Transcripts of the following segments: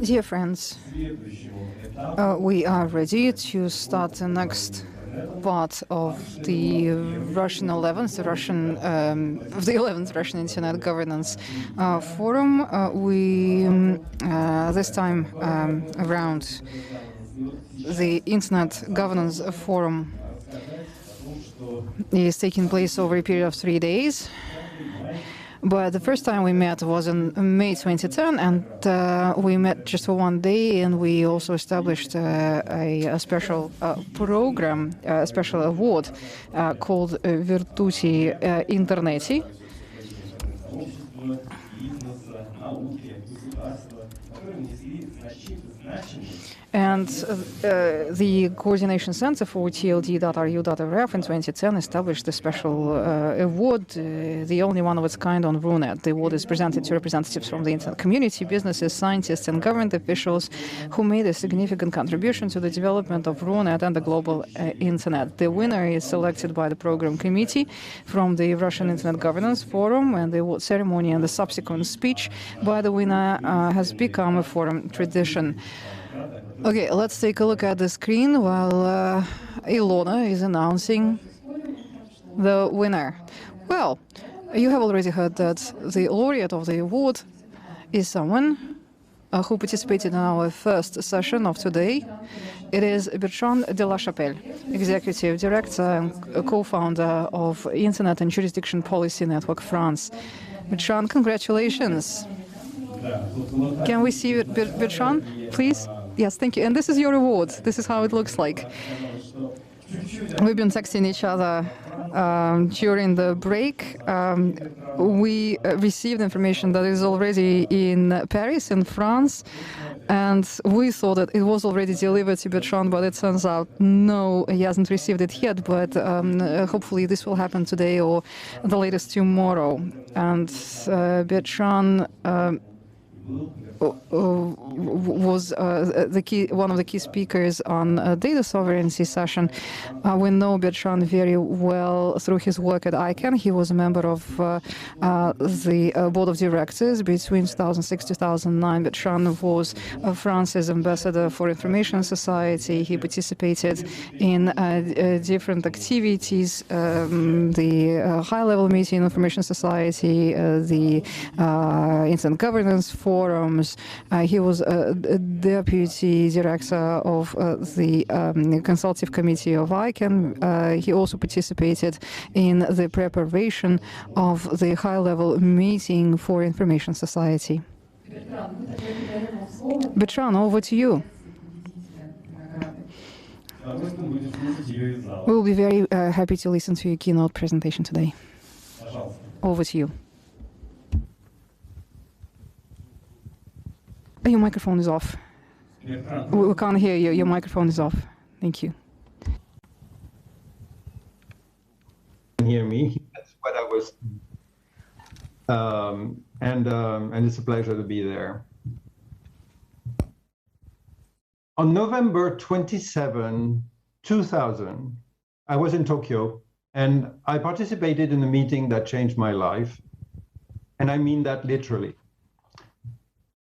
Dear friends, we are ready to start the next part of the Russian 11th, the 11th Russian Internet Governance Forum. This time around, the Internet Governance Forum is taking place over a period of 3 days. But the first time we met was in May 2010, and we met just for 1 day, and we also established a special program, a special award called Virtuti Interneti. And the Coordination Center for TLD.RU.RF in 2010 established a special award, the only one of its kind on Runet. The award is presented to representatives from the internet community, businesses, scientists, and government officials who made a significant contribution to the development of Runet and the global internet. The winner is selected by the program committee from the Russian Internet Governance Forum, and the award ceremony and the subsequent speech by the winner has become a forum tradition. Okay, let's take a look at the screen while Ilona is announcing the winner. Well, you have already heard that the laureate of the award is someone who participated in our first session of today. It is Bertrand de la Chapelle, Executive Director and co-founder of Internet and Jurisdiction Policy Network France. Bertrand, congratulations. Can we see Bertrand, please? Yes, thank you. And this is your award. This is how it looks like. We've been texting each other during the break. We received information that is already in Paris, in France, and we thought that it was already delivered to Bertrand, but it turns out no, he hasn't received it yet, but hopefully this will happen today or the latest tomorrow. And Bertrand was one of the key speakers on data sovereignty session. We know Bertrand very well through his work at ICANN. He was a member of the board of directors between 2006 to 2009. Bertrand was France's ambassador for Information Society. He participated in different activities, the high-level meeting Information Society, the Internet Governance Forums. He was deputy director of the consultative committee of ICANN. He also participated in the preparation of the high-level meeting for Information Society. Bertrand, over to you. We will be very happy to listen to your keynote presentation today. Over to you. Your microphone is off. We can't hear you. Your microphone is off. Thank you. Can hear me? That's what I was. And it's a pleasure to be there. On November 27, 2000, I was in Tokyo, and I participated in a meeting that changed my life, and I mean that literally.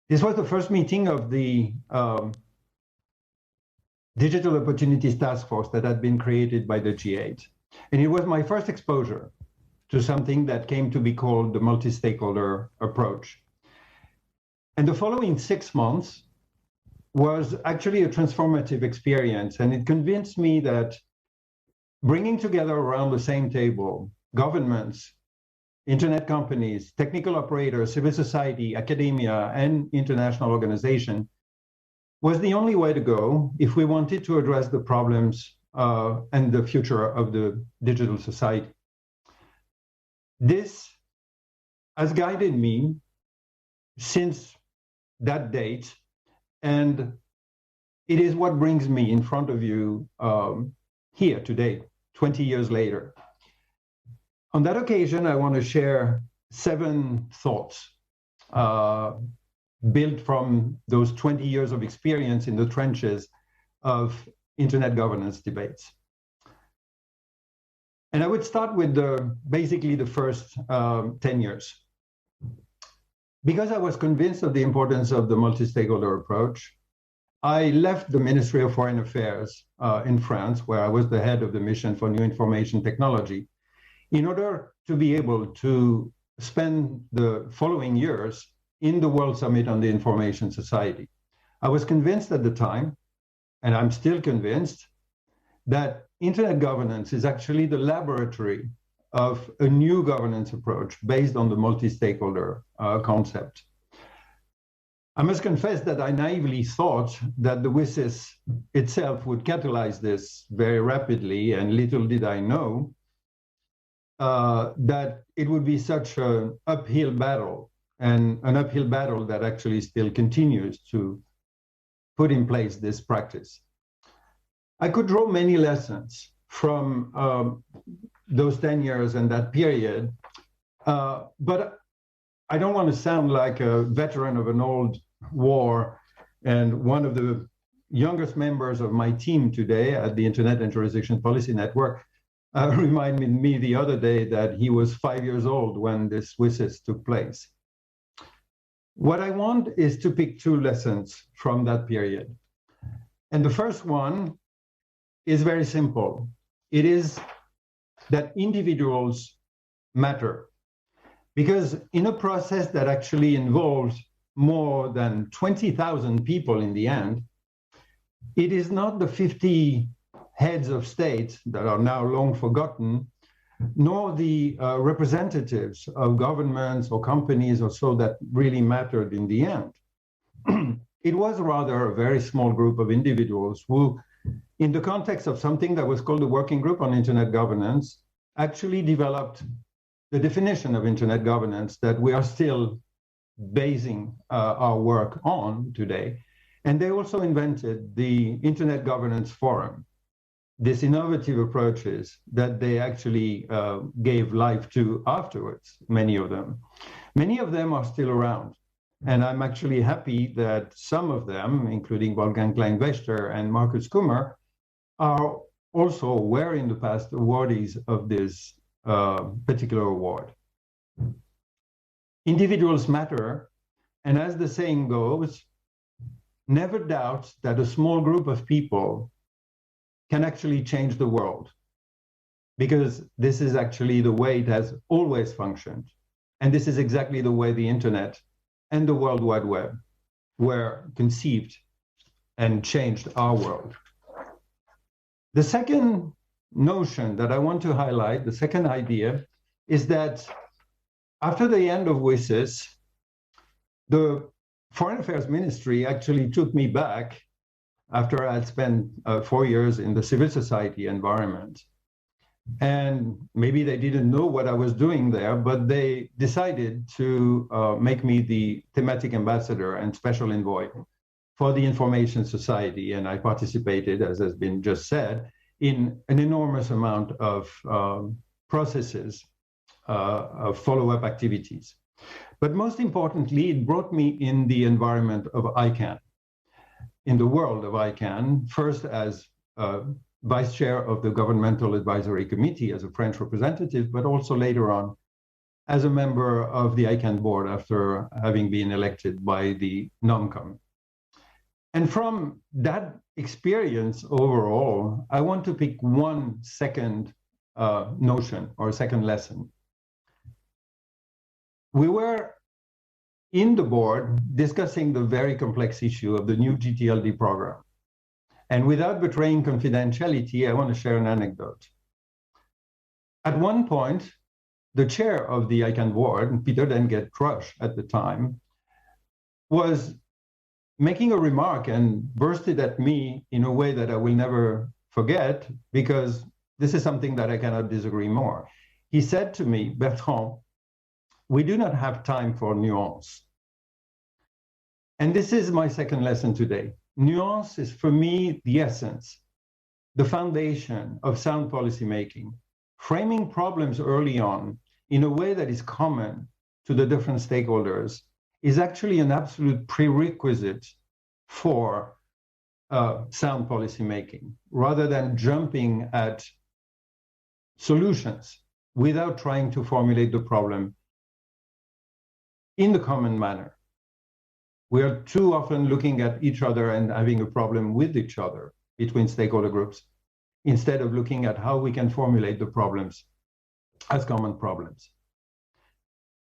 This was the first meeting of the Digital Opportunities Task Force that had been created by the G8. And it was my first exposure to something that came to be called the multi-stakeholder approach. And the following 6 months was actually a transformative experience. And it convinced me that bringing together around the same table governments, internet companies, technical operators, civil society, academia, and international organization was the only way to go if we wanted to address the problems and the future of the digital society. This has guided me since that date, and it is what brings me in front of you here today, 20 years later. On that occasion, I want to share 7 thoughts built from those 20 years of experience in the trenches of internet governance debates. And I would start with basically the first 10 years. Because I was convinced of the importance of the multi-stakeholder approach, I left the Ministry of Foreign Affairs in France, where I was the head of the mission for new information technology, in order to be able to spend the following years in the World Summit on the Information Society. I was convinced at the time, and I'm still convinced, that internet governance is actually the laboratory of a new governance approach based on the multi-stakeholder concept. I must confess that I naively thought that the WSIS itself would catalyze this very rapidly, and little did I know that it would be such an uphill battle, and an uphill battle that actually still continues to put in place this practice. I could draw many lessons from those 10 years and that period, but I don't want to sound like a veteran of an old war, and one of the youngest members of my team today at the Internet and Jurisdiction Policy Network reminded me the other day that he was 5 years old when this WSIS took place. What I want is to pick two lessons from that period. And the first one is very simple. It is that individuals matter. Because in a process that actually involves more than 20,000 people in the end, it is not the 50 heads of state that are now long forgotten, nor the representatives of governments or companies or so that really mattered in the end. It was rather a very small group of individuals who, in the context of something that was called the Working Group on Internet Governance, actually developed the definition of Internet governance that we are still basing our work on today. And they also invented the Internet Governance Forum, these innovative approaches that they actually gave life to afterwards, many of them. Many of them are still around. And I'm actually happy that some of them, including Wolfgang Klein-Wächter and Markus Kummer, are also, were in the past, awardees of this particular award. Individuals matter, and as the saying goes, never doubt that a small group of people can actually change the world, because this is actually the way it has always functioned. And this is exactly the way the internet and the World Wide Web were conceived and changed our world. The second notion that I want to highlight, the second idea, is that after the end of WSIS, the Foreign Affairs Ministry actually took me back after I had spent 4 years in the civil society environment. And maybe they didn't know what I was doing there, but they decided to make me the thematic ambassador and special envoy for the Information Society. And I participated, as has been just said, in an enormous amount of processes of follow-up activities. But most importantly, it brought me in the environment of ICANN, in the world of ICANN, first as vice chair of the Governmental Advisory Committee as a French representative, but also later on as a member of the ICANN board after having been elected by the NOMCOM. And from that experience overall, I want to pick one second notion or second lesson. We were in the board discussing the very complex issue of the new GTLD program. And without betraying confidentiality, I want to share an anecdote. At one point, the chair of the ICANN board, Peter Denget-Crush at the time, was making a remark and bursted at me in a way that I will never forget, because this is something that I cannot disagree more. He said to me, "Bertrand, we do not have time for nuance." And this is my second lesson today. Nuance is, for me, the essence, the foundation of sound policymaking. Framing problems early on in a way that is common to the different stakeholders is actually an absolute prerequisite for sound policymaking, rather than jumping at solutions without trying to formulate the problem in the common manner. We are too often looking at each other and having a problem with each other between stakeholder groups, instead of looking at how we can formulate the problems as common problems.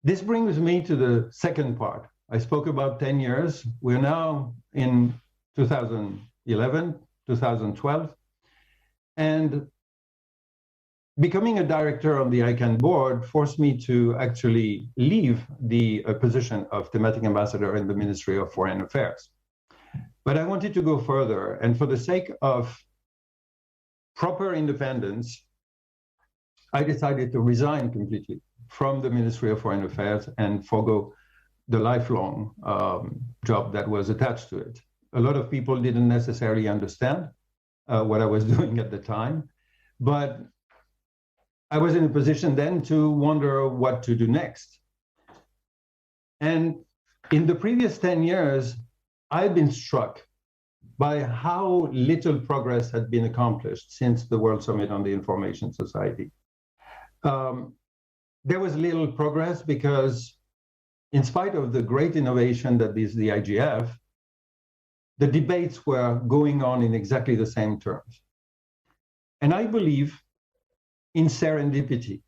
This brings me to the second part. I spoke about 10 years. We're now in 2011, 2012, and becoming a director on the ICANN board forced me to actually leave the position of thematic ambassador in the Ministry of Foreign Affairs. But I wanted to go further, and for the sake of proper independence, I decided to resign completely from the Ministry of Foreign Affairs and forgo the lifelong job that was attached to it. A lot of people didn't necessarily understand what I was doing at the time, but I was in a position then to wonder what to do next. And in the previous 10 years, I've been struck by how little progress had been accomplished since the World Summit on the Information Society. There was little progress because, in spite of the great innovation that is the RIGF, the debates were going on in exactly the same terms. And I believe in serendipity.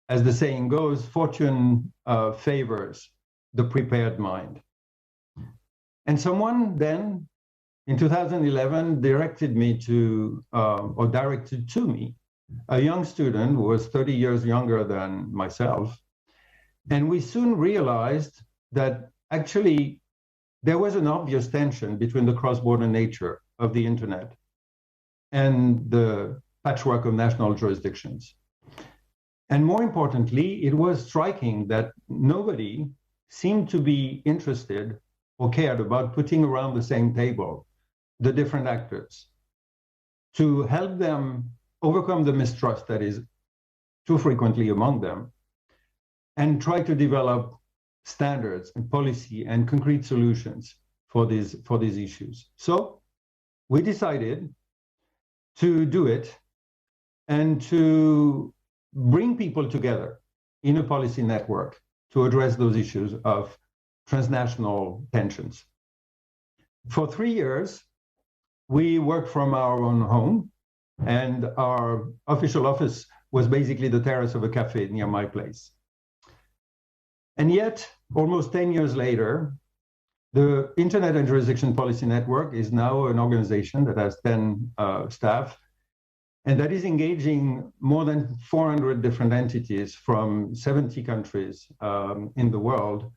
As the saying goes, fortune favors the prepared mind. And someone then, in 2011, directed me to, or directed to me, a young student who was 30 years younger than myself. And we soon realized that actually there was an obvious tension between the cross-border nature of the internet and the patchwork of national jurisdictions. And more importantly, it was striking that nobody seemed to be interested or cared about putting around the same table the different actors to help them overcome the mistrust that is too frequently among them, and try to develop standards and policy and concrete solutions for these issues. So we decided to do it and to bring people together in a policy network to address those issues of transnational tensions. For 3 years, we worked from our own home, and our official office was basically the terrace of a cafe near my place. And yet, almost 10 years later, the Internet and Jurisdiction Policy Network is now an organization that has 10 staff, and that is engaging more than 400 different entities from 70 countries in the world.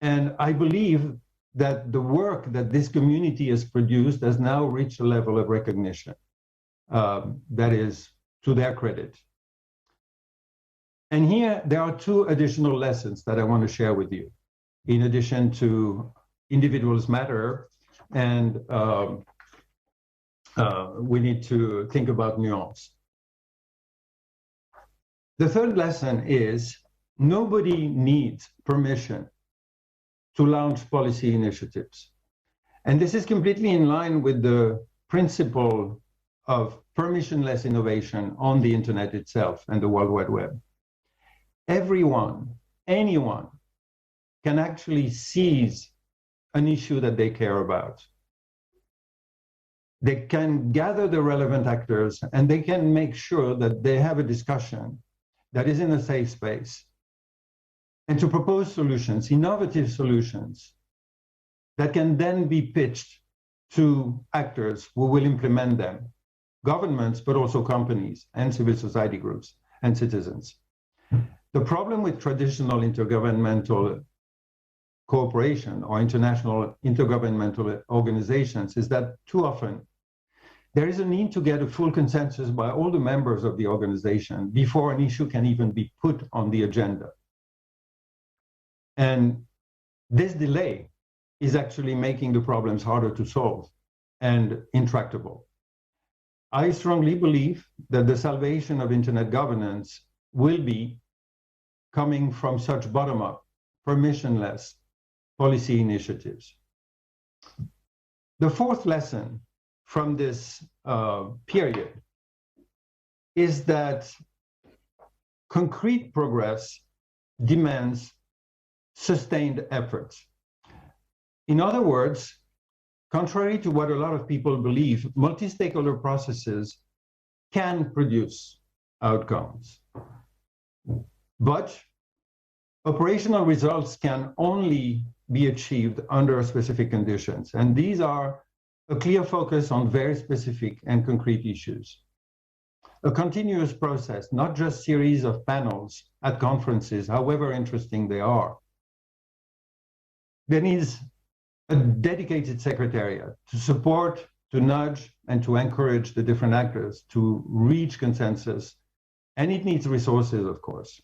And I believe that the work that this community has produced has now reached a level of recognition that is to their credit. And here there are two additional lessons that I want to share with you, in addition to individuals matter and we need to think about nuance. The third lesson is nobody needs permission to launch policy initiatives. And this is completely in line with the principle of permissionless innovation on the internet itself and the World Wide Web. Everyone, anyone, can actually seize an issue that they care about. They can gather the relevant actors and they can make sure that they have a discussion that is in a safe space, and to propose solutions, innovative solutions, that can then be pitched to actors who will implement them, governments, but also companies and civil society groups and citizens. The problem with traditional intergovernmental cooperation or international intergovernmental organizations is that too often there is a need to get a full consensus by all the members of the organization before an issue can even be put on the agenda. And this delay is actually making the problems harder to solve and intractable. I strongly believe that the salvation of internet governance will be coming from such bottom-up, permissionless policy initiatives. The fourth lesson from this period is that concrete progress demands sustained efforts. In other words, contrary to what a lot of people believe, multi-stakeholder processes can produce outcomes. But operational results can only be achieved under specific conditions. And these are a clear focus on very specific and concrete issues. A continuous process, not just series of panels at conferences, however interesting they are. There needs a dedicated secretariat to support, to nudge, and to encourage the different actors to reach consensus. And it needs resources, of course.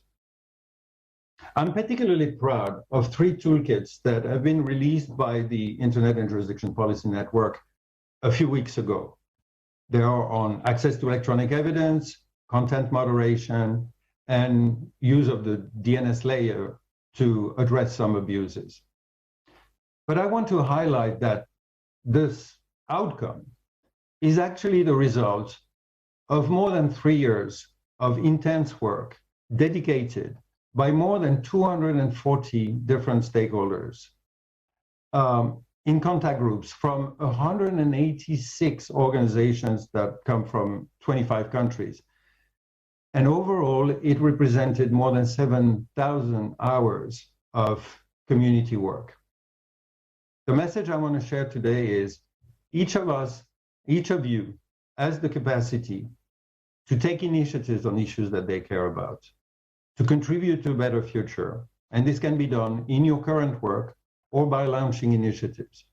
I'm particularly proud of 3 toolkits that have been released by the Internet and Jurisdiction Policy Network a few weeks ago. They are on access to electronic evidence, content moderation, and use of the DNS layer to address some abuses. But I want to highlight that this outcome is actually the result of more than 3 years of intense work dedicated by more than 240 different stakeholders in contact groups from 186 organizations that come from 25 countries. And overall, it represented more than 7,000 hours of community work. The message I want to share today is each of us, each of you, has the capacity to take initiatives on issues that they care about, to contribute to a better future. And this can be done in your current work or by launching initiatives.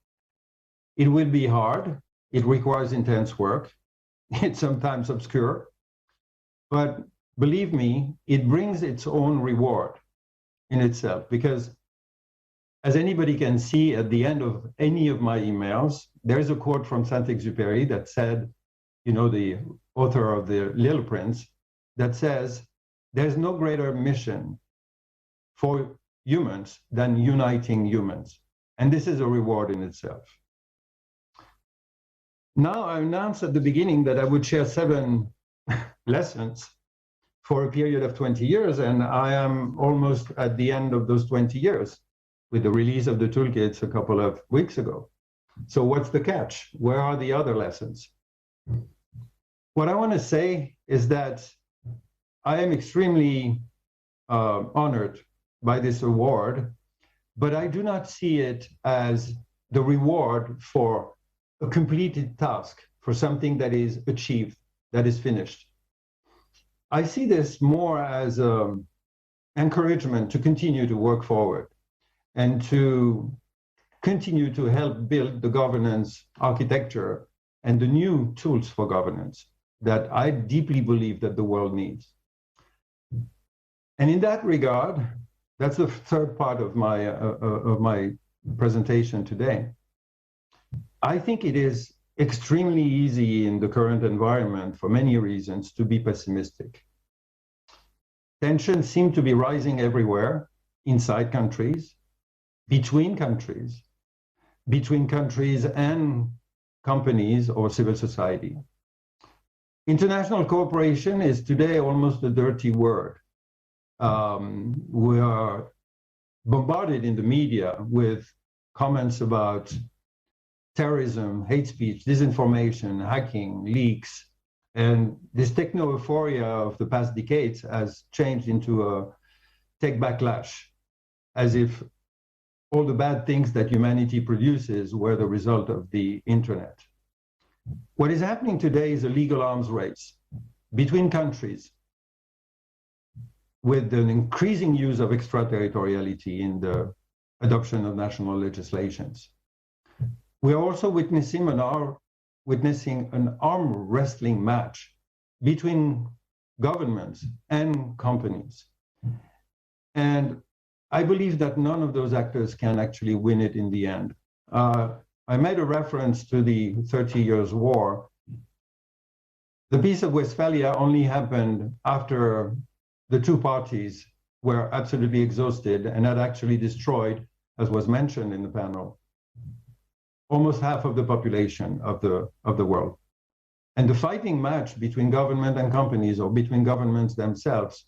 It will be hard. It requires intense work. It's sometimes obscure. But believe me, it brings its own reward in itself, because as anybody can see at the end of any of my emails, there's a quote from Saint-Exupéry that said, you know, the author of The Little Prince, that says, there's no greater mission for humans than uniting humans. And this is a reward in itself. Now, I announced at the beginning that I would share 7 lessons for a period of 20 years, and I am almost at the end of those 20 years with the release of the toolkits a couple of weeks ago. So what's the catch? Where are the other lessons? What I want to say is that I am extremely honored by this award, but I do not see it as the reward for a completed task, for something that is achieved, that is finished. I see this more as encouragement to continue to work forward and to continue to help build the governance architecture and the new tools for governance that I deeply believe that the world needs. And in that regard, that's the third part of my presentation today. I think it is extremely easy in the current environment, for many reasons, to be pessimistic. Tensions seem to be rising everywhere, inside countries, between countries and companies or civil society. International cooperation is today almost a dirty word. We are bombarded in the media with comments about terrorism, hate speech, disinformation, hacking, leaks, and this techno-euphoria of the past decades has changed into a tech backlash, as if all the bad things that humanity produces were the result of the internet. What is happening today is a legal arms race between countries with an increasing use of extraterritoriality in the adoption of national legislations. We are also witnessing an arm wrestling match between governments and companies. And I believe that none of those actors can actually win it in the end. I made a reference to the 30 Years' War. The Peace of Westphalia only happened after the two parties were absolutely exhausted and had actually destroyed, as was mentioned in the panel, almost half of the population of the world. And the fighting match between government and companies, or between governments themselves,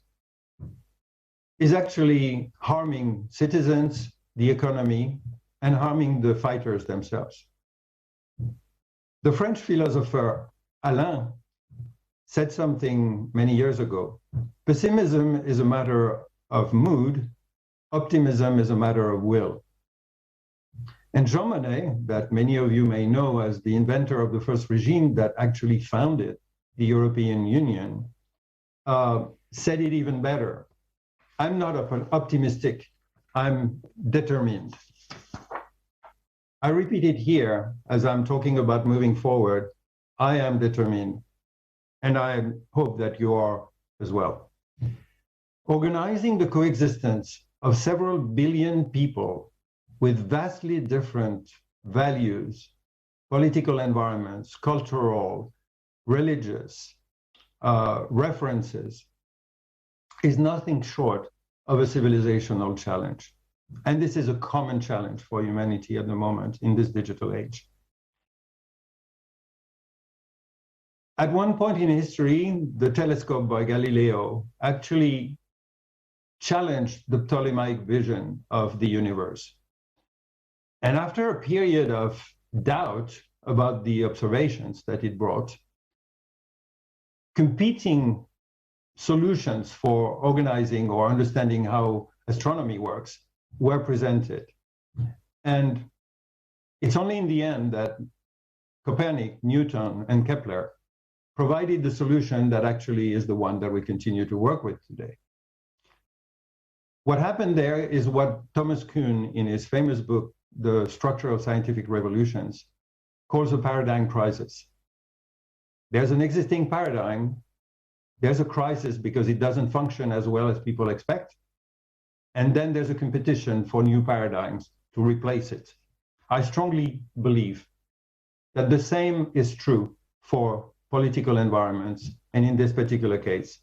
is actually harming citizens, the economy, and harming the fighters themselves. The French philosopher Alain said something many years ago. Pessimism is a matter of mood, optimism is a matter of will. And Jean Monnet, that many of you may know as the inventor of the first regime that actually founded the European Union, said it even better. I'm not optimistic, I'm determined. I repeat it here as I'm talking about moving forward. I am determined, and I hope that you are as well. Organizing the coexistence of several billion people with vastly different values, political environments, cultural, religious references is nothing short of a civilizational challenge. And this is a common challenge for humanity at the moment in this digital age. At one point in history, the telescope by Galileo actually challenged the Ptolemaic vision of the universe. And after a period of doubt about the observations that it brought, competing solutions for organizing or understanding how astronomy works were presented. And it's only in the end that Copernic, Newton, and Kepler provided the solution that actually is the one that we continue to work with today. What happened there is what Thomas Kuhn, in his famous book, The Structure of Scientific Revolutions, calls a paradigm crisis. There's an existing paradigm, there's a crisis because it doesn't function as well as people expect, and then there's a competition for new paradigms to replace it. I strongly believe that the same is true for political environments, and in this particular case,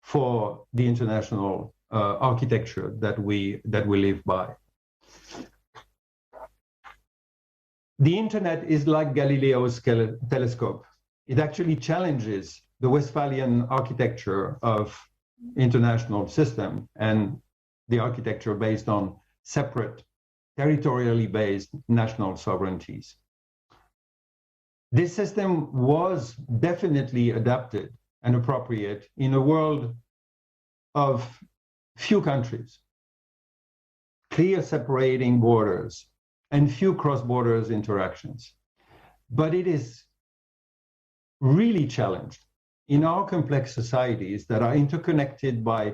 for the international architecture that we live by. The internet is like Galileo's telescope. It actually challenges the Westphalian architecture of international system and the architecture based on separate, territorially based national sovereignties. This system was definitely adapted and appropriate in a world of few countries, clear separating borders, and few cross-border interactions. But it is really challenged in our complex societies that are interconnected by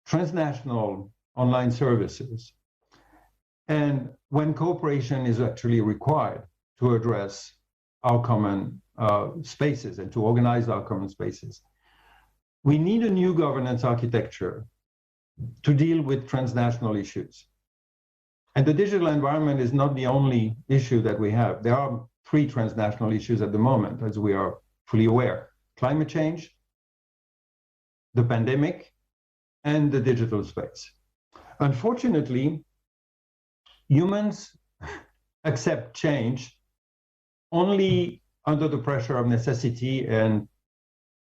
transnational online services, and when cooperation is actually required to address our common spaces and to organize our common spaces. We need a new governance architecture to deal with transnational issues. And the digital environment is not the only issue that we have. There are 3 transnational issues at the moment, as we are fully aware: climate change, the pandemic, and the digital space. Unfortunately, humans accept change only under the pressure of necessity, and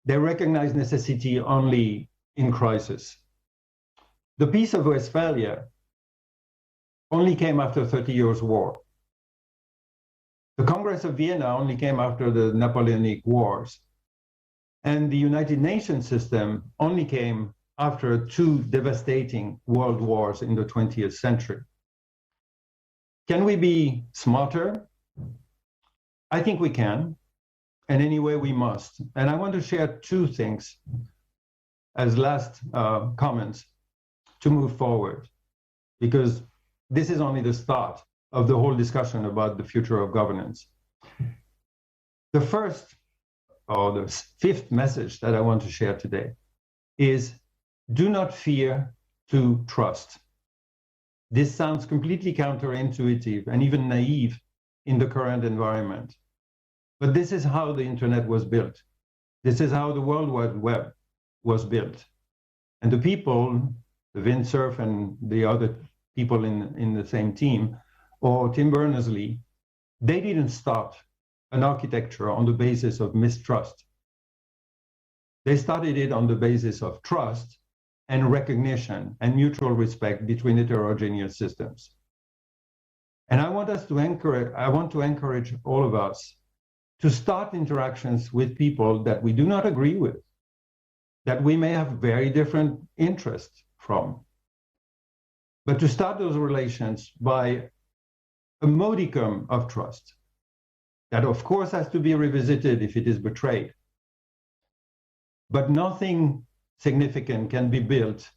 they recognize necessity only in crisis. The Peace of Westphalia only came after 30 years' war. The Congress of Vienna only came after the Napoleonic Wars. And the United Nations system only came after 2 devastating world wars in the 20th century. Can we be smarter? I think we can, and anyway we must. And I want to share 2 things as last comments to move forward, because this is only the start of the whole discussion about the future of governance. The first, or the 5th message that I want to share today is: do not fear to trust. This sounds completely counterintuitive and even naive in the current environment. But this is how the internet was built. This is how the World Wide Web was built. And the people, the Vint Cerf and the other people in the same team, or Tim Berners-Lee, they didn't start an architecture on the basis of mistrust. They started it on the basis of trust, and recognition and mutual respect between heterogeneous systems. And I want to encourage all of us to start interactions with people that we do not agree with, that we may have very different interests from, but to start those relations by a modicum of trust that of course has to be revisited if it is betrayed. But nothing significant can be built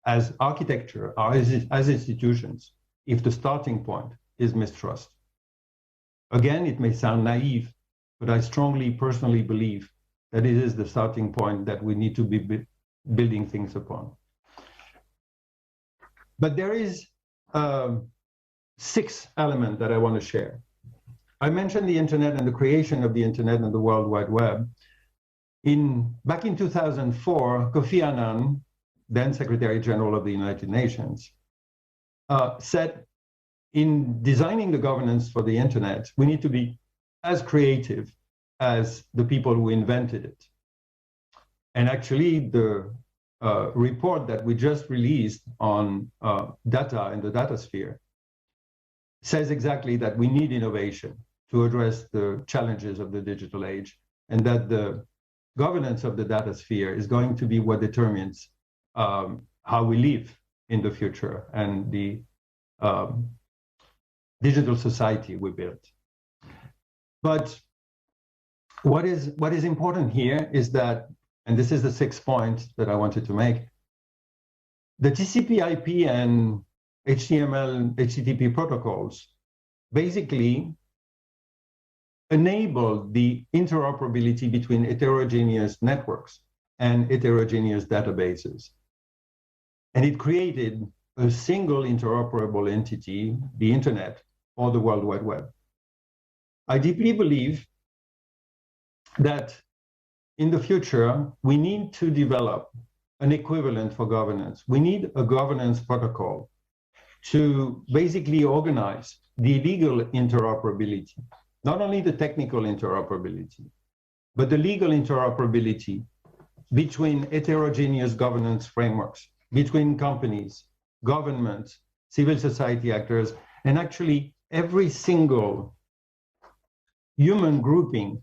as architecture or as institutions if the starting point is mistrust. Again, it may sound naive, but I strongly personally believe that it is the starting point that we need to be building things upon. But there is a sixth element that I want to share. I mentioned the internet and the creation of the internet and the World Wide Web. Back in 2004, Kofi Annan, then Secretary General of the United Nations, said in designing the governance for the internet, we need to be as creative as the people who invented it. And actually, the report that we just released on data in the data sphere says exactly that we need innovation to address the challenges of the digital age, and that the governance of the data sphere is going to be what determines how we live in the future and the digital society we build. But what is important here is that, and this is the sixth point that I wanted to make, the TCP/IP and HTML, HTTP protocols basically enable the interoperability between heterogeneous networks and heterogeneous databases. And it created a single interoperable entity, the internet, or the World Wide Web. I deeply believe that in the future, we need to develop an equivalent for governance. We need a governance protocol to basically organize the legal interoperability, not only the technical interoperability, but the legal interoperability between heterogeneous governance frameworks, between companies, governments, civil society actors, and actually every single human grouping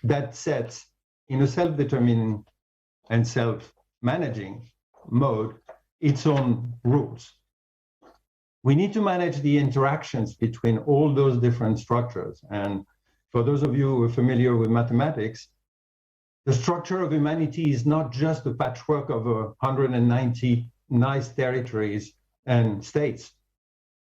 that sets in a self-determining and self-managing mode its own rules. We need to manage the interactions between all those different structures. And for those of you who are familiar with mathematics, the structure of humanity is not just a patchwork of 190 nice territories and states.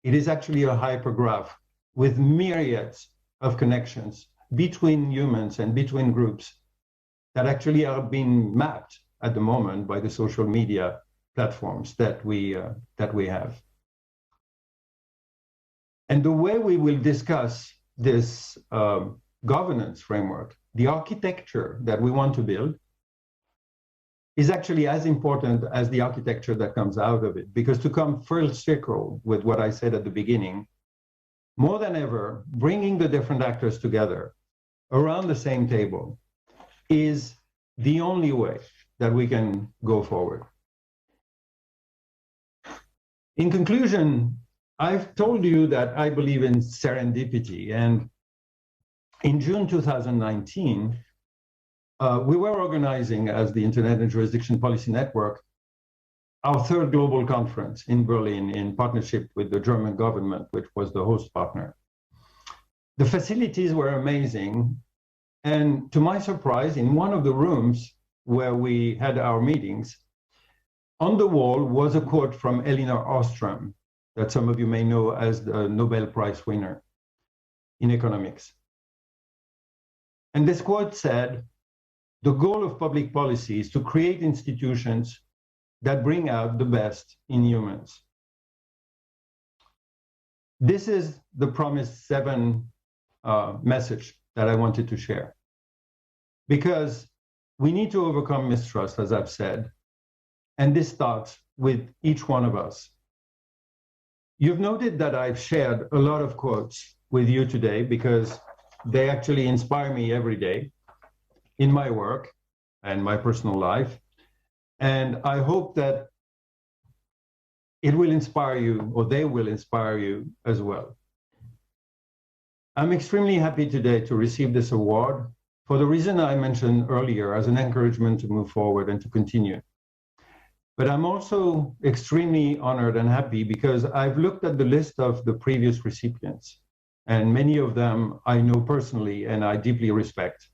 It is actually a hypergraph with myriads of connections between humans and between groups that actually are being mapped at the moment by the social media platforms that we have. And the way we will discuss this governance framework, the architecture that we want to build, is actually as important as the architecture that comes out of it. Because to come full circle with what I said at the beginning, more than ever, bringing the different actors together around the same table is the only way that we can go forward. In conclusion, I've told you that I believe in serendipity, and in June 2019, we were organizing as the Internet and Jurisdiction Policy Network our third global conference in Berlin in partnership with the German government, which was the host partner. The facilities were amazing, and to my surprise, in one of the rooms where we had our meetings, on the wall was a quote from Elinor Ostrom, that some of you may know as the Nobel Prize winner in economics. And this quote said, "The goal of public policy is to create institutions that bring out the best in humans." This is the promised 7 message that I wanted to share. Because we need to overcome mistrust, as I've said, and this starts with each one of us. You've noted that I've shared a lot of quotes with you today because they actually inspire me every day in my work and my personal life. And I hope that it will inspire you, or they will inspire you as well. I'm extremely happy today to receive this award for the reason I mentioned earlier, as an encouragement to move forward and to continue. But I'm also extremely honored and happy because I've looked at the list of the previous recipients, and many of them I know personally and I deeply respect.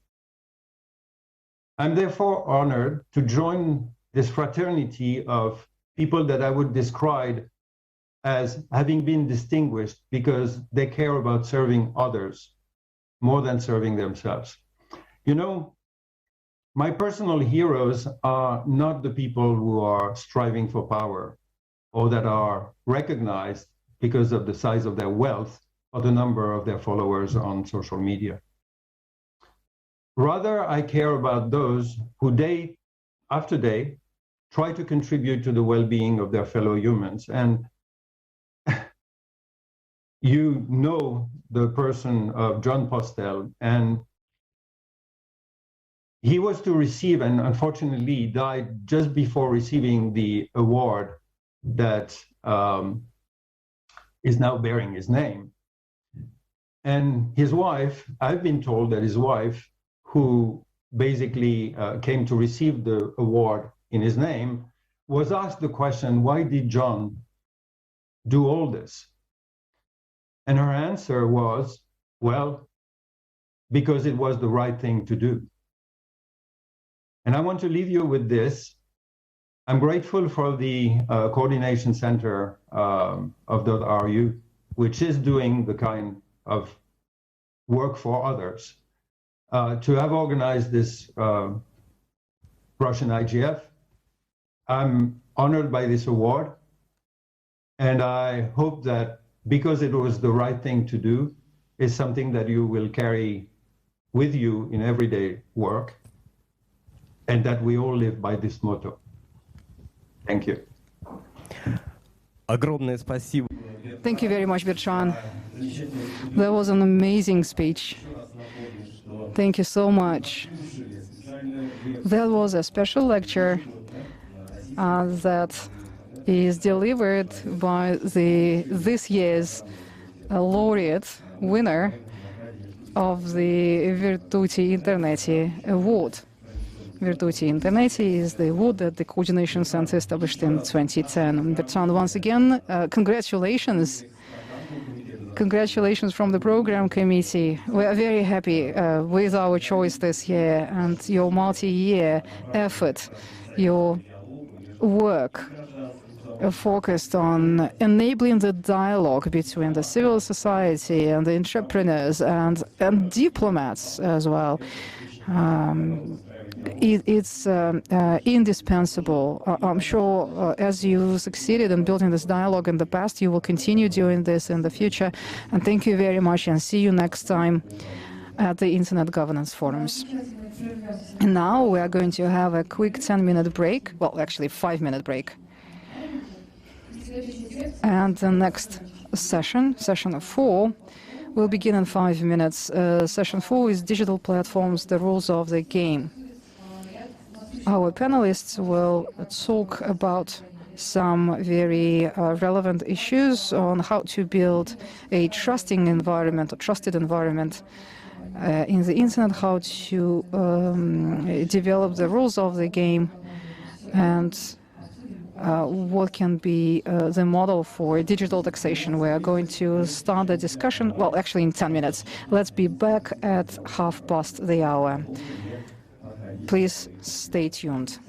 I'm therefore honored to join this fraternity of people that I would describe as having been distinguished because they care about serving others more than serving themselves. You know, my personal heroes are not the people who are striving for power or that are recognized because of the size of their wealth or the number of their followers on social media. Rather, I care about those who day after day try to contribute to the well-being of their fellow humans. And you know the person of John Postel, and he was to receive, and unfortunately died just before receiving the award that is now bearing his name. And his wife, I've been told that his wife, who basically came to receive the award in his name, was asked the question, why did John do all this? And her answer was, well, because it was the right thing to do. And I want to leave you with this. I'm grateful for the coordination center of .ru, which is doing the kind of work for others, to have organized this Russian IGF. I'm honored by this award, and I hope that because it was the right thing to do, is something that you will carry with you in everyday work, and that we all live by this motto. Thank you. Огромное спасибо. Thank you very much, Bertrand. That was an amazing speech. Thank you so much. That was a special lecture that is delivered by this year's laureate winner of the Virtuti Interneti award. Virtuti Interneti is the award that the Coordination Center established in 2010. Bertrand, once again, congratulations. Congratulations from the program committee. We are very happy with our choice this year and your multi-year effort, your work focused on enabling the dialogue between the civil society and the entrepreneurs and diplomats as well. It's indispensable. I'm sure as you succeeded in building this dialogue in the past, you will continue doing this in the future. And thank you very much, and see you next time at the Internet Governance Forums. And now we are going to have a quick 10-minute break. Well, actually 5-minute break. And the next session, session 4, will begin in 5 minutes. Session 4 is Digital Platforms, the Rules of the Game. Our panelists will talk about some very relevant issues on how to build a trusting environment, a trusted environment in the internet, how to develop the rules of the game, and what can be the model for digital taxation. We are going to start the discussion, well, actually in 10 minutes. Let's be back at 1:30. Please stay tuned.